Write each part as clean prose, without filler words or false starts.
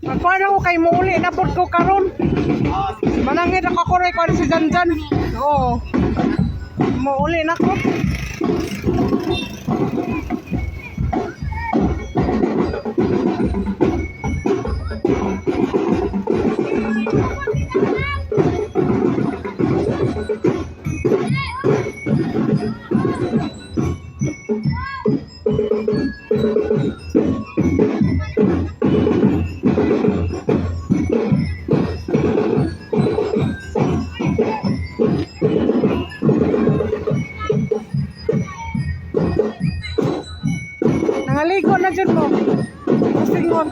Paano ko kay muuli na pod ko karon? Manangit ako ko ray ko si Janjan. Oo. Muuli na ko. Nangaligo na dyan mo. Masingon.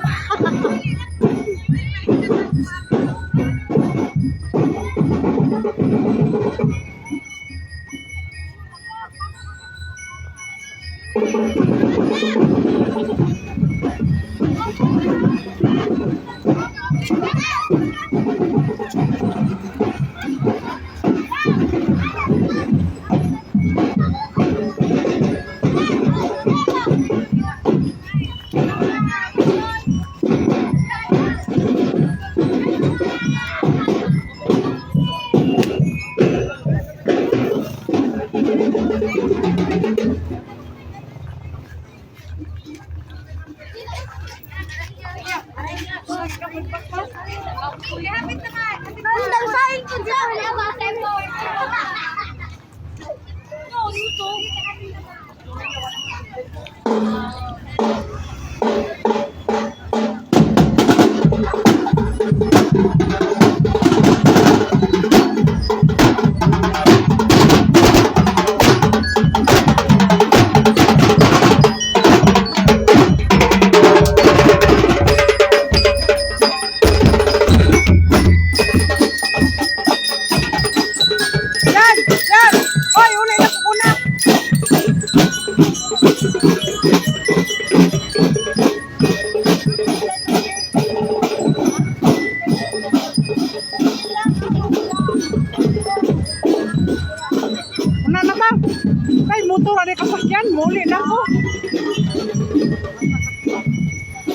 Muli na ko.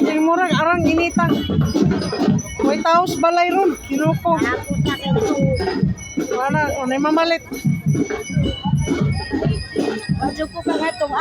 Yung murag arang inita. May taos balay ron. Kinuko. Wala. O, na mamalit. Wajud ko ka nga itong